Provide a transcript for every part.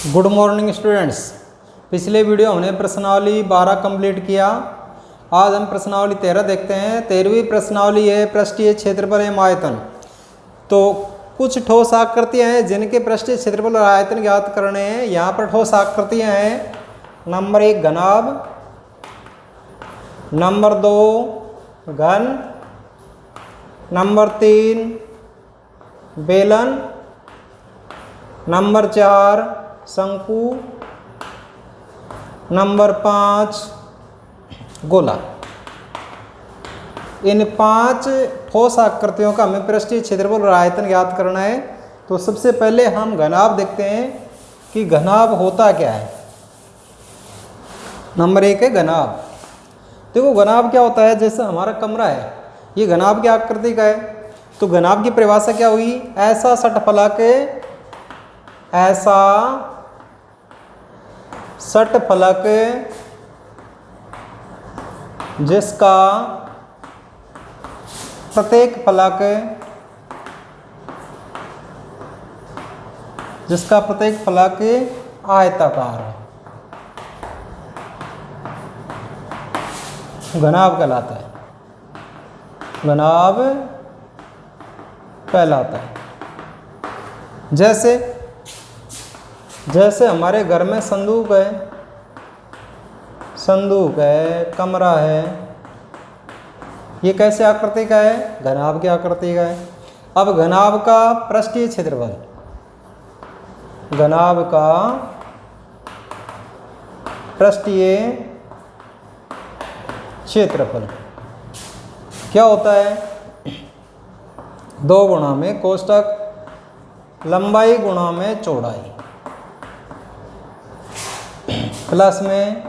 Good morning students. पिछले video हमने प्रश्नावली 12 कंप्लीट किया। आज हम प्रश्नावली 13 देखते हैं। 13वीं प्रश्नावली है पृष्ठीय क्षेत्रफल एवं आयतन। तो कुछ ठोस आकृतियां हैं जिनके पृष्ठीय क्षेत्रफल और आयतन ज्ञात करने हैं। यहाँ पर ठोस आकृतियां हैं। नंबर 1 घनाभ, नंबर 2 घन, नंबर 3 बेलन, नंबर 4 शंकु, नंबर 5 गोला। इन 5 ठोस आकृतियों का हमें पृष्ठीय क्षेत्रफल और आयतन ज्ञात करना है। तो सबसे पहले हम घनाभ देखते हैं कि घनाभ होता क्या है। नंबर 1 है घनाभ। देखो घनाभ क्या होता है, जैसे हमारा कमरा है, ये घनाभ की आकृति का है। तो घनाभ की परिभाषा क्या हुई? ऐसा षटफलक जिसका प्रत्येक फलक आयताकार है, घनाभ कहलाता है। घनाभ कहलाता है। जैसे हमारे घर में संदूक है, कमरा है, ये कैसे आकृति का है? घनाभ की आकृति का है। अब घनाभ का पृष्ठीय क्षेत्रफल, घनाभ का पृष्ठीय क्षेत्रफल क्या होता है? 2 गुणा में कोष्ठक लंबाई गुणा में चौड़ाई प्लस में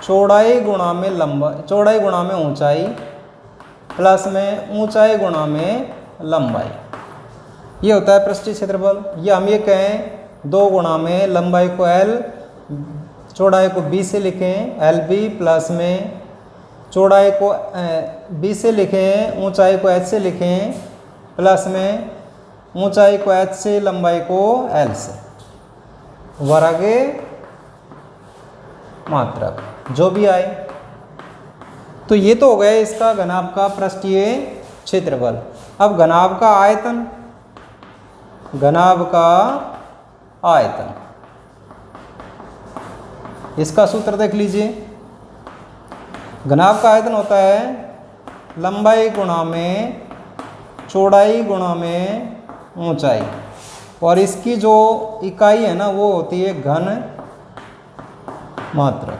चौड़ाई गुणा में ऊंचाई प्लस में ऊंचाई गुणा में लंबाई, ये होता है पृष्ठीय क्षेत्रफल। ये हम ये कहें 2 गुणा में लंबाई को L, चौड़ाई को B से लिखें LB, प्लस में चौड़ाई को B से लिखें, ऊंचाई को H से लिखें, प्लस में ऊंचाई को H से, लंबाई को L से, वर्ग मात्रक जो भी आए। तो ये तो हो गया इसका घनाभ का पृष्ठीय क्षेत्रफल। अब घनाभ का आयतन, इसका सूत्र देख लीजिए। घनाभ का आयतन होता है लंबाई गुणा में चौड़ाई गुणा में ऊंचाई, और इसकी जो इकाई है ना वो होती है घन मात्रक।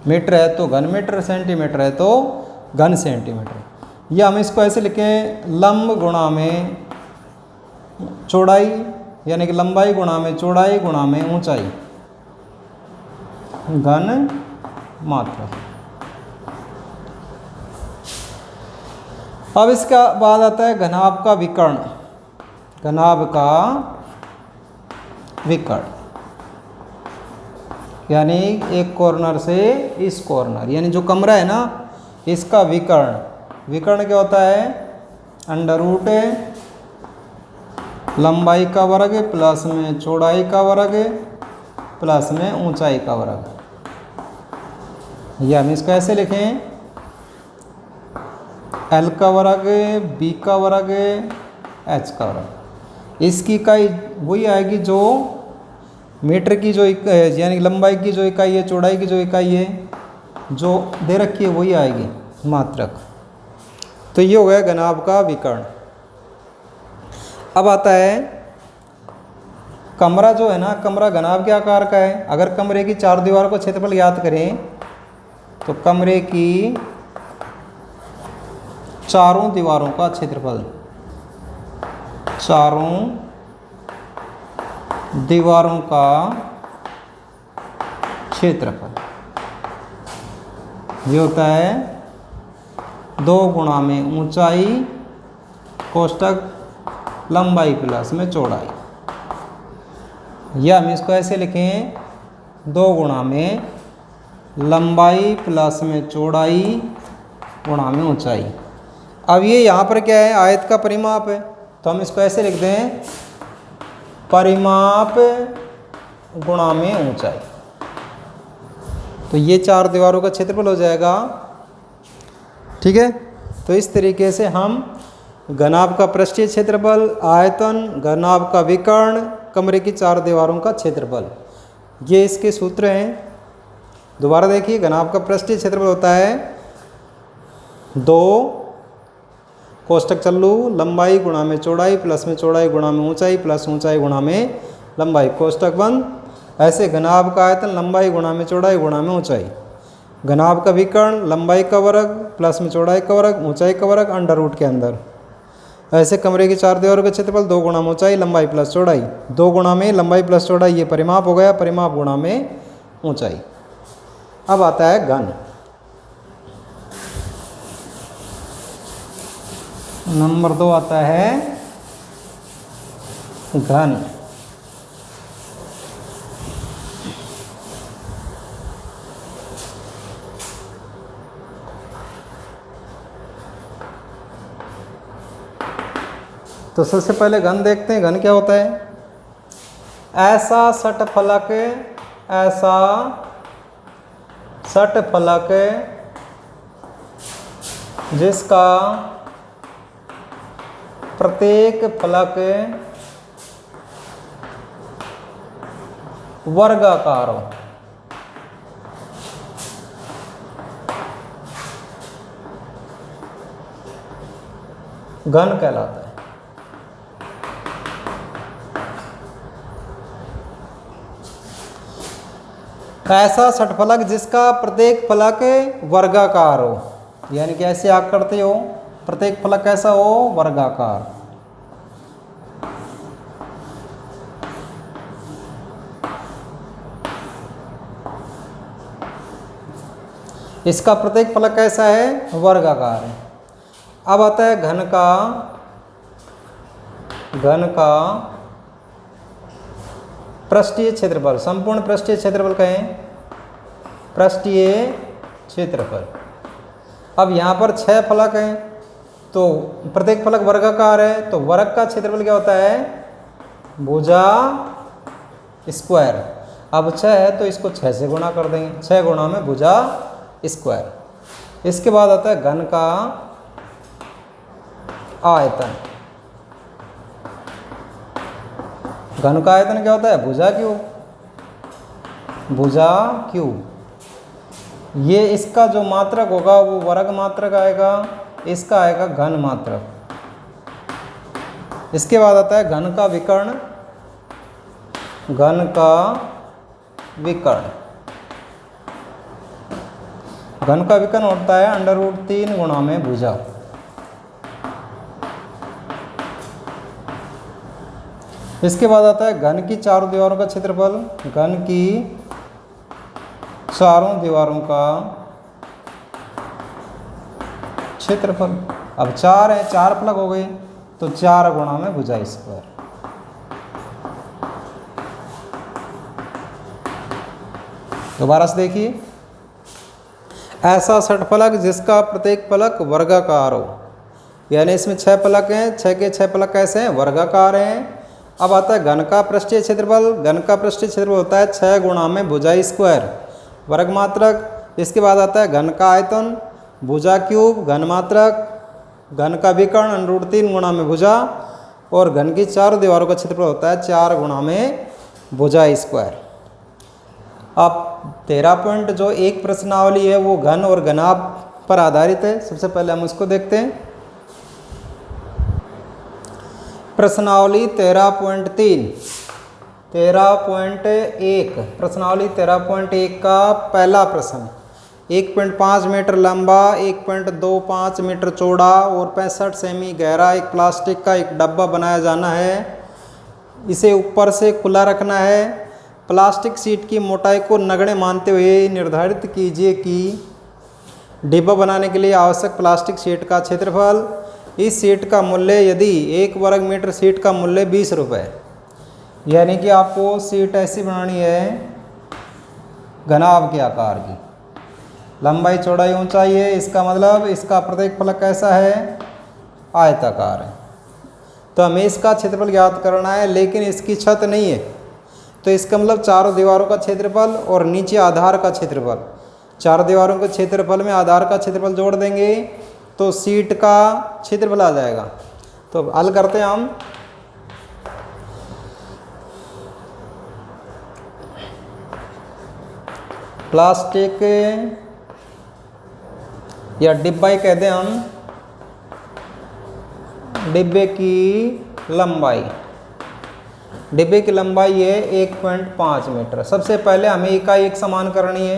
मीटर है तो घन मीटर, सेंटीमीटर है तो घन सेंटीमीटर। या हम इसको ऐसे लिखें लंब गुणा में चौड़ाई, यानी कि लंबाई गुणा में चौड़ाई गुणा में ऊंचाई, घन मात्रक। अब इसका बाद आता है घनाभ का विकर्ण। घनाभ का विकर्ण यानी एक कॉर्नर से इस कॉर्नर, यानी जो कमरा है ना इसका विकर्ण। विकर्ण क्या होता है? अंडर रूट लंबाई का वर्ग प्लस में चौड़ाई का वर्ग प्लस में ऊंचाई का वर्ग। या हम इसको ऐसे लिखें L का वर्ग, B का वर्ग, H का वर्ग। इसकी इकाई वही आएगी जो मीटर की जो यानी लंबाई की जो इकाई है, चौड़ाई की जो इकाई है जो दे रखी है वही आएगी मात्रक। तो ये हो गया घनाभ का विकर्ण। अब आता है कमरा जो है ना, कमरा घनाभ के आकार का है। अगर कमरे की 4 दीवार को क्षेत्रफल ज्ञात करें तो कमरे की चारों दीवारों का क्षेत्रफल, चारों दीवारों का क्षेत्रफल ये होता है 2 गुणा में ऊंचाई कोष्ठक लंबाई प्लस में चौड़ाई। या हम इसको ऐसे लिखें 2 गुणा में लंबाई प्लस में चौड़ाई गुणा में ऊंचाई। अब ये यहाँ पर क्या है? आयत का परिमाप है, तो हम इसको ऐसे लिख दें परिमाप गुणा में ऊंचाई। तो ये 4 दीवारों का क्षेत्रफल हो जाएगा। ठीक है, तो इस तरीके से हम घनाभ का पृष्ठीय क्षेत्रफल, आयतन, घनाभ का विकर्ण, कमरे की 4 दीवारों का क्षेत्रफल, ये इसके सूत्र हैं। दोबारा देखिए, घनाभ का पृष्ठीय क्षेत्रफल होता है 2 कोष्ठक चल्लू लंबाई गुणा में चौड़ाई प्लस में चौड़ाई गुणा में ऊंचाई प्लस ऊंचाई गुणा में लंबाई, कोष्ठक बंद। ऐसे घनाभ का आयतन लंबाई गुणा में चौड़ाई गुणा में ऊंचाई, घनाभ का विकर्ण लंबाई का वर्ग प्लस में चौड़ाई का वर्ग ऊंचाई का वर्ग अंडर रूट के अंदर। ऐसे कमरे की 4 दीवारों का क्षेत्रफल 2 गुणा में ऊंचाई लंबाई प्लस चौड़ाई, 2 गुणा में लंबाई प्लस चौड़ाई, ये परिमाप हो गया, परिमाप गुणा में ऊंचाई। अब आता है घन। नंबर 2 आता है घन। तो सबसे पहले घन देखते हैं। घन क्या होता है? ऐसा षटफलक, ऐसा षटफलक जिसका प्रत्येक फलक वर्गाकार हो। घन कहलाता है। ऐसा षटफलक जिसका प्रत्येक फलक वर्गाकार हो, यानी कि ऐसे आकृति हो, प्रत्येक फलक कैसा हो? वर्गाकार। इसका प्रत्येक फलक कैसा है? वर्गाकार है। अब आता है घन का। घन का पृष्ठीय क्षेत्रफल, संपूर्ण पृष्ठीय क्षेत्रफल कहें, पृष्ठीय क्षेत्रफल। अब यहाँ पर 6 फलक हैं, तो प्रत्येक फलक वर्गाकार है, तो वर्ग का क्षेत्रफल क्या होता है? भुजा स्क्वायर। अब 6 है तो इसको 6 से गुणा कर देंगे, 6 गुणा में भुजा स्क्वायर। इसके बाद आता है घन का आयतन। घन का आयतन क्या होता है? भुजा क्यूब। भुजा क्यूब। ये इसका जो मात्रक होगा वो वर्ग मात्रक आएगा, इसका आएगा घन मात्रक। इसके बाद आता है घन का विकर्ण। घन का विकर्ण। घन का विकर्ण होता है √3 गुणा में भुजा। इसके बाद आता है घन की 4 दीवारों का क्षेत्रफल। घन की 4 दीवारों का क्षेत्रफल। अब 4 है, 4 फलक हो गए, तो 4 गुणा में भुजा स्क्वायर। दोबारा से देखिए, ऐसा षटफलक जिसका प्रत्येक फलक वर्गाकार हो, यानी इसमें 6 फलक हैं, 6 के 6 फलक कैसे हैं? वर्गाकार हैं। अब आता है घन का पृष्ठीय क्षेत्रफल। घन का पृष्ठीय क्षेत्रफल होता है 6 गुणा में भुजा स्क्वायर, वर्ग मात्रक। इसके बाद आता है घन का आयतन, भुजा क्यूब, घन मात्रक। घन का विकर्ण √3 गुणा में भुजा, और घन की 4 दीवारों का क्षेत्रफल होता है 4 गुणा में भुजा स्क्वायर। अब 13 पॉइंट जो एक प्रश्नावली है वो घन और घनाभ पर आधारित है। सबसे पहले हम उसको देखते हैं। प्रश्नावली 13.3, 13.1, प्रश्नावली 13.1 का पहला प्रश्न। 1.5 मीटर लंबा, 1.25 मीटर चौड़ा और 65 सेमी गहरा एक प्लास्टिक का एक डब्बा बनाया जाना है। इसे ऊपर से खुला रखना है। प्लास्टिक शीट की मोटाई को नगण्य मानते हुए निर्धारित कीजिए कि डिब्बा बनाने के लिए आवश्यक प्लास्टिक शीट का क्षेत्रफल। इस शीट का मूल्य, यदि 1 वर्ग मीटर शीट का मूल्य 20 रुपये, यानी कि आपको शीट ऐसी बनानी है घनाभ के आकार की, लंबाई चौड़ाई ऊंचाई है, इसका मतलब इसका प्रत्येक फलक कैसा है? आयताकार है। तो हमें इसका क्षेत्रफल ज्ञात करना है, लेकिन इसकी छत नहीं है, तो इसका मतलब चारों दीवारों का क्षेत्रफल और नीचे आधार का क्षेत्रफल, चार दीवारों के क्षेत्रफल में आधार का क्षेत्रफल जोड़ देंगे तो शीट का क्षेत्रफल आ जाएगा। तो हल करते हैं हम। प्लास्टिक या डिब्बा ही कहते हैं हम, डिब्बे की लंबाई, डिब्बे की लंबाई है 1.5 मीटर। सबसे पहले हमें इकाई एक समान करनी है।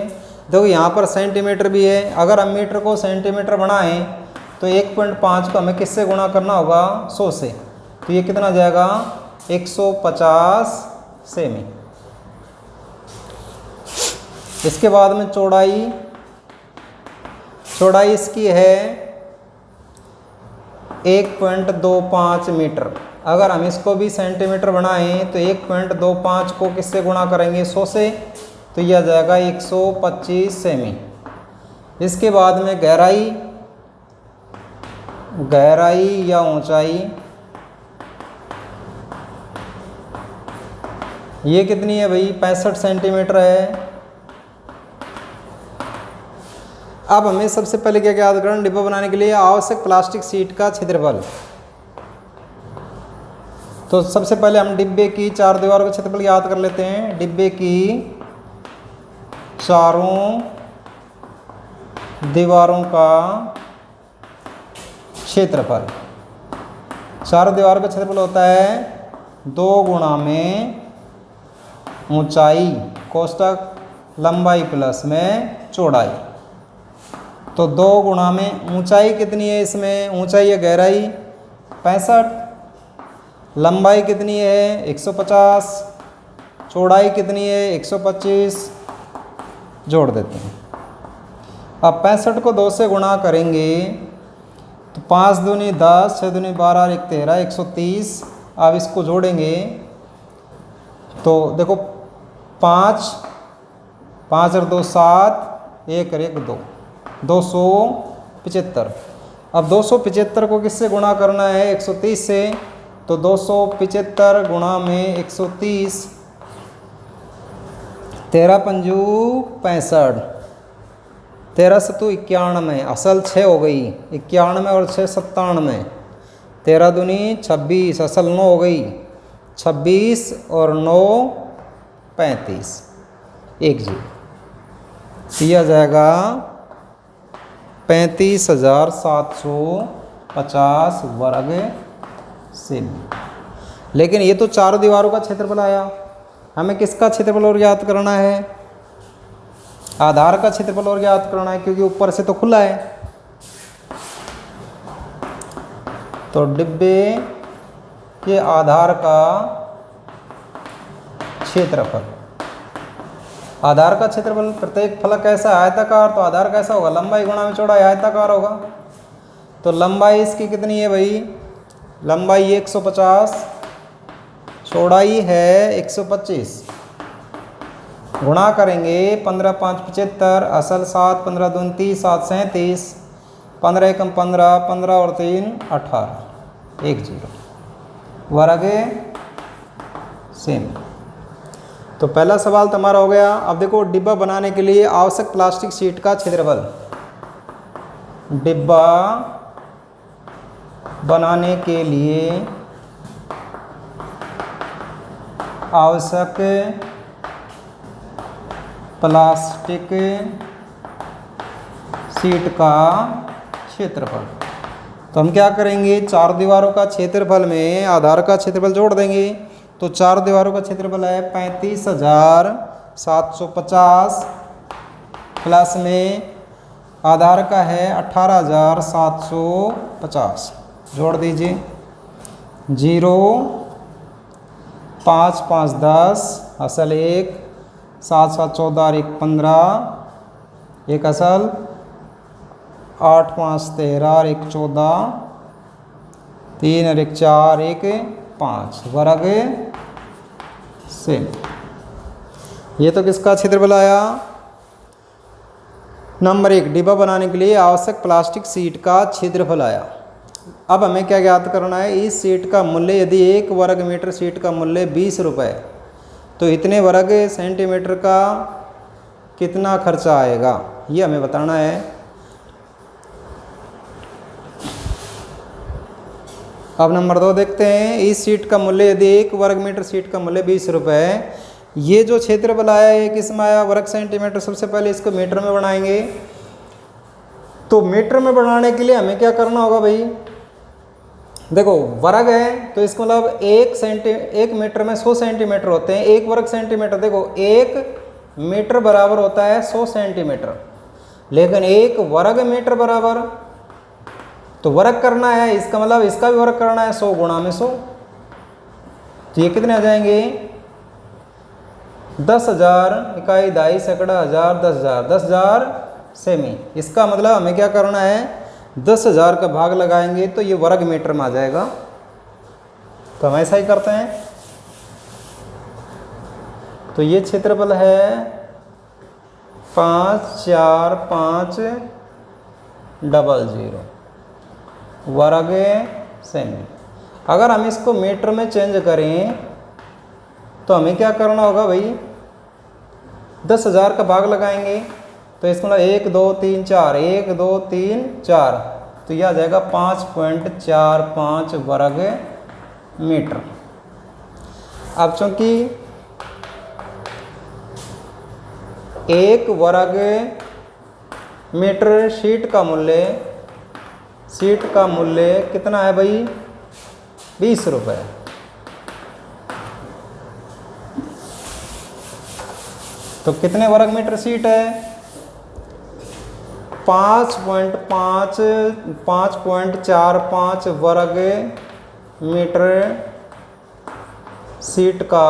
देखो यहाँ पर सेंटीमीटर भी है, अगर हम मीटर को सेंटीमीटर बनाएं तो 1.5 को हमें किससे गुणा करना होगा, 100 से। तो ये कितना जाएगा, 150 सेमी। इसके बाद में चौड़ाई, चौड़ाई इसकी है 1.25 मीटर। अगर हम इसको भी सेंटीमीटर बनाएं तो 1.25 को किससे गुणा करेंगे, 100 से, तो यह आ जाएगा 125 सेमी। इसके बाद में गहराई, गहराई या ऊंचाई, ये कितनी है भाई, 65 सेंटीमीटर है। अब हमें सबसे पहले क्या याद करना, डिब्बा बनाने के लिए आवश्यक प्लास्टिक शीट का क्षेत्रफल। तो सबसे पहले हम डिब्बे की चार दीवारों का क्षेत्रफल याद कर लेते हैं। डिब्बे की चारों दीवारों का क्षेत्रफल, चारों दीवारों का क्षेत्रफल होता है 2 गुणा में ऊंचाई कोष्टक लंबाई प्लस में चौड़ाई। तो 2 गुणा में ऊंचाई कितनी है, इसमें ऊंचाई है गहराई 65, लंबाई कितनी है 150, चौड़ाई कितनी है 125, जोड़ देते हैं। अब 65 को 2 से गुणा करेंगे तो 5 दूनी 10, 6 दूनी 12, 1 13, 130। अब इसको जोड़ेंगे तो देखो 5, 5 और 2 7, 1 और 1 2, 275। अब 275 को किससे गुणा करना है, 130 से। तो 275 गुणा में 130, 13 पंजू 65, 13 सत्तू 91, असल 6 हो गई, 91 और 6 97, 13 दूनी 26, असल 9 हो गई, 26 और 9 35, 1 0। यह जाएगा 35,750 वर्ग सेमी। लेकिन ये तो चारों दीवारों का क्षेत्रफल आया, हमें किसका क्षेत्रफल और ज्ञात करना है, आधार का क्षेत्रफल और ज्ञात करना है, क्योंकि ऊपर से तो खुला है। तो डिब्बे के आधार का क्षेत्रफल, आधार का क्षेत्रफल, प्रत्येक फलक कैसा है, आयताकार, तो आधार कैसा होगा, लंबाई गुणा में चौड़ाई, आयताकार होगा। तो लंबाई इसकी कितनी है भाई, लंबाई 150, चौड़ाई है 125, गुणा करेंगे 15 5 75, असल 7, 15 दूनी 30, 7 37, 15 एकम 15, 15 और 3 18, 1 0 वर्ग सेमी। तो पहला सवाल तो हमारा हो गया। अब देखो डिब्बा बनाने के लिए आवश्यक प्लास्टिक शीट का क्षेत्रफल, डिब्बा बनाने के लिए आवश्यक प्लास्टिक शीट का क्षेत्रफल। तो हम क्या करेंगे, चार दीवारों का क्षेत्रफल में आधार का क्षेत्रफल जोड़ देंगे। तो चार दीवारों का क्षेत्रफल है 35,750 प्लस में आधार का है 18,750, जोड़ दीजिए। 0 5 5 10, असल 1, 7 7 14 और 1 15, 1 असल, 8 5 13 और 1 14, 3 और 1 4, 1 5 वर्ग सेमी। ये तो किसका क्षेत्रफल आया, नंबर 1, डिब्बा बनाने के लिए आवश्यक प्लास्टिक शीट का क्षेत्रफल आया। अब हमें क्या ज्ञात करना है, इस शीट का मूल्य, यदि 1 वर्ग मीटर शीट का मूल्य 20 रुपये, तो इतने वर्ग सेंटीमीटर का कितना खर्चा आएगा ये हमें बताना है। अब नंबर 2 देखते हैं। इस सीट का मूल्य यदि 1 वर्ग मीटर सीट का मूल्य 20 रुपये है। ये जो क्षेत्रफल आया ये किस में आया, वर्ग सेंटीमीटर। सबसे पहले इसको मीटर में बनाएंगे। तो मीटर में बनाने के लिए हमें क्या करना होगा भाई, देखो वर्ग है तो इसका मतलब 1 मीटर में 100 सेंटीमीटर होते हैं। 1 वर्ग सेंटीमीटर, देखो 1 मीटर बराबर होता है 100 सेंटीमीटर, लेकिन 1 वर्ग मीटर बराबर, तो वर्ग करना है इसका मतलब इसका भी वर्ग करना है 100 गुणा में 100। तो ये कितने आ जाएंगे, 10,000 इकाई, दाई, सैकड़ा, हजार, 10,000, 10,000 सेमी। इसका मतलब हमें क्या करना है, 10,000 का भाग लगाएंगे तो ये वर्ग मीटर में आ जाएगा। तो हम ऐसा ही करते हैं। तो ये क्षेत्रफल है 5,4,5,00 वर्ग सेमी। अगर हम इसको मीटर में चेंज करें तो हमें क्या करना होगा भाई, 10,000 का भाग लगाएंगे तो इसका मतलब 1 2 3 4, 1 2 3 4, तो यह आ जाएगा 5.45 वर्ग मीटर। अब चूंकि 1 वर्ग मीटर सीट का मूल्य कितना है भाई, 20 रुपये। तो कितने वर्ग मीटर सीट है, 5.45 वर्ग मीटर सीट का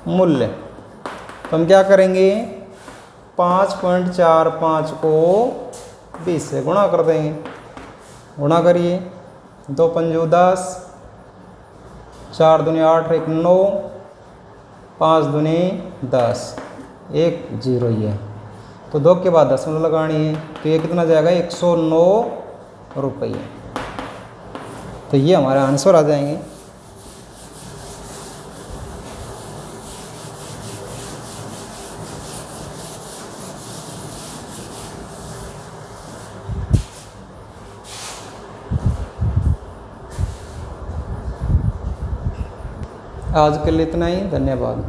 मूल्य। तो हम क्या करेंगे, 5.45 को 20 से गुणा कर देंगे। गुणा करिए, 2 पंजू 10, 4 दूनी 8, 1 9, 5 दूनी 10, 1 0 ही है। तो 2 के बाद दशमलव लगानी है, तो ये कितना जाएगा, 109 रुपये। तो ये हमारे आंसर आ जाएंगे। आज के लिए इतना ही, धन्यवाद।